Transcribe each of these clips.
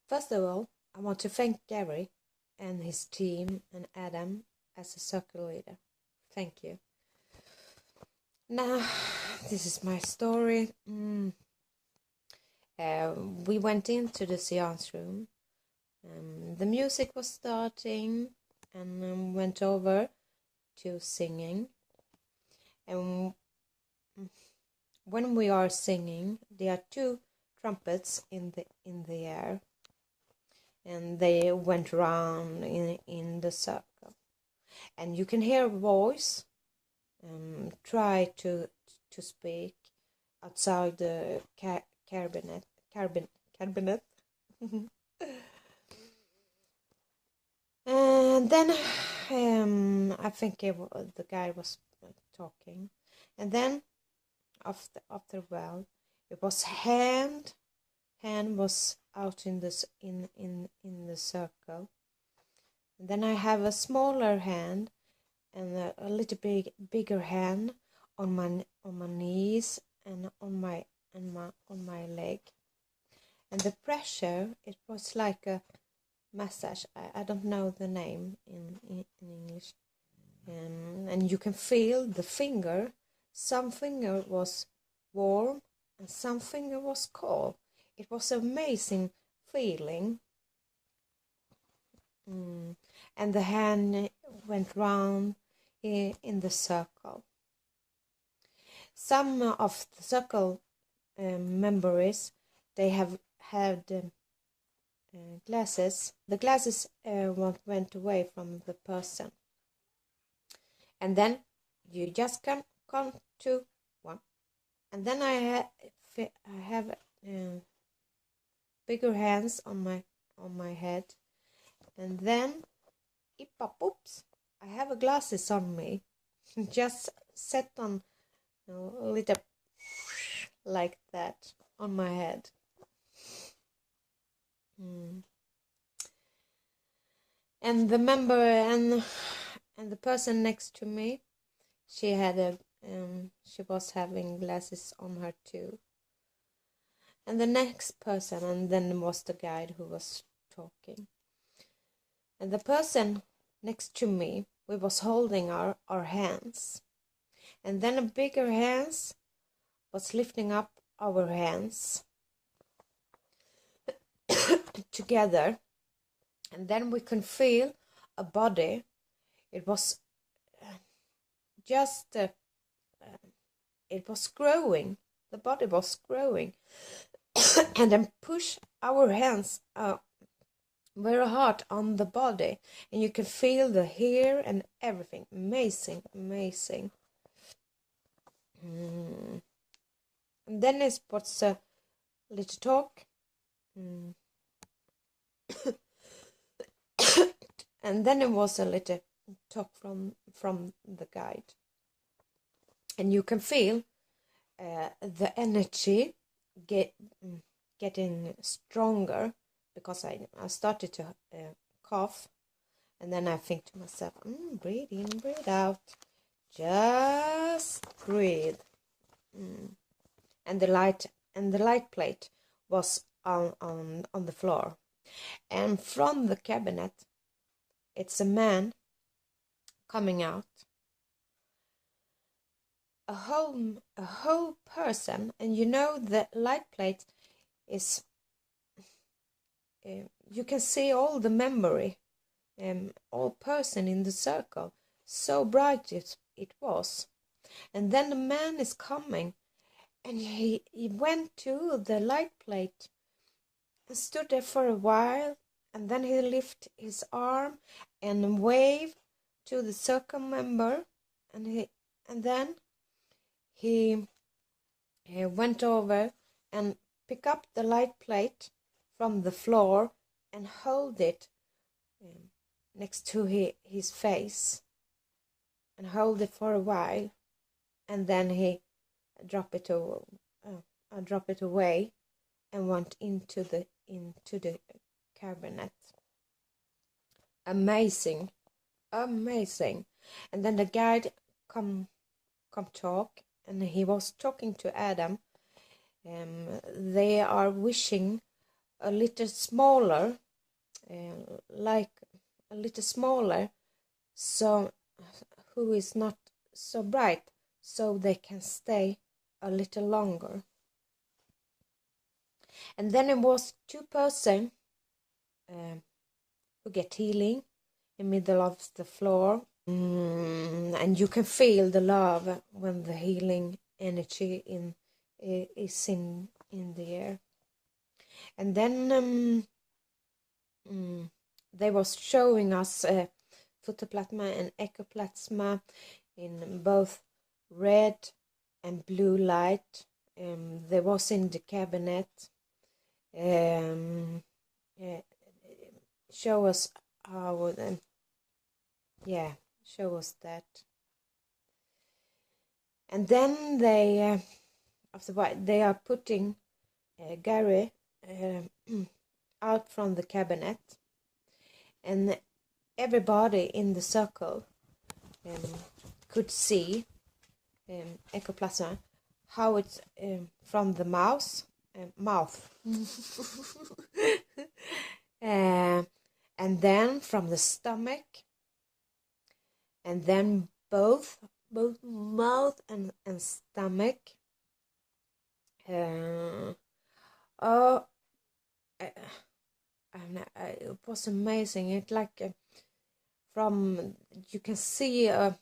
First of all, I want to thank Gary and his team and Adam as a circle leader. Thank you. Now, this is my story. We went into the seance room. The music was starting and went over to singing. And when we are singing, there are two trumpets in the air, and they went round in the circle. And you can hear a voice try to speak outside the cabinet. And then I think the guy was talking, and then after a while, it was hand was out in this in the circle, and then I have a smaller hand and a little bigger hand on my knees and on my leg, and the pressure, it was like a massage. I don't know the name in English, and you can feel the finger. Some finger was warm and some finger was cold. It was an amazing feeling. And the hand went round in the circle. Some of the circle members, they have had glasses. The glasses went away from the person. And then you just come to one. And then I have bigger hands on my head. And then, oops, I have a glasses on me. Just set on a little like that on my head. And the member and the person next to me, she had she was having glasses on her too. And the next person, and then was the guide who was talking. And the person next to me, we was holding our hands. And then a bigger hands was lifting up our hands together. And then we can feel a body. It was just, it was growing. The body was growing. And then push our hands very hard on the body, and you can feel the hair and everything. Amazing. And then it was a little talk. And then it was a little talk from the guide, and you can feel the energy getting stronger, because I started to cough, and then I think to myself, breathe in, breathe out, just breathe. And the light plate was on the floor, and from the cabinet, it's a man coming out, a whole person, and you know the light plate is. You can see all the memory, all person in the circle. So bright it was. And then the man is coming, and he went to the light plate and stood there for a while, and then he lifted his arm and waved to the circle member, and then he went over and picked up the light plate from the floor and hold it next to his face, and hold it for a while, and then he drop it away and went into the cabinet. Amazing. And then the guide come talk, and he was talking to Adam. They are wishing a little smaller, like a little smaller, so who is not so bright, so they can stay a little longer. And then it was 2 person who get healing in middle of the floor. And you can feel the love when the healing energy is in the air. And then they was showing us photoplasma and ectoplasma in both red and blue light. They was in the cabinet. Show us how show us that. And then they are putting Gary out from the cabinet, and everybody in the circle could see ectoplasma, how it's from the mouth and then from the stomach, and then both mouth and stomach. It was amazing. It like from you can see a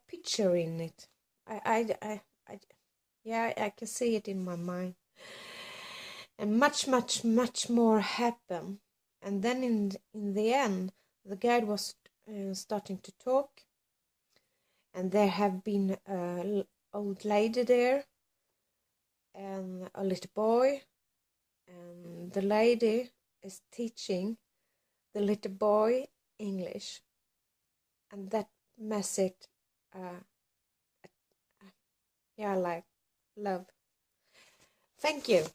picture in it. I can see it in my mind, and much more happened. And then in the end, the guide was starting to talk, and there have been an old lady there and a little boy, and the lady is teaching the little boy English, and that message like love. Thank you.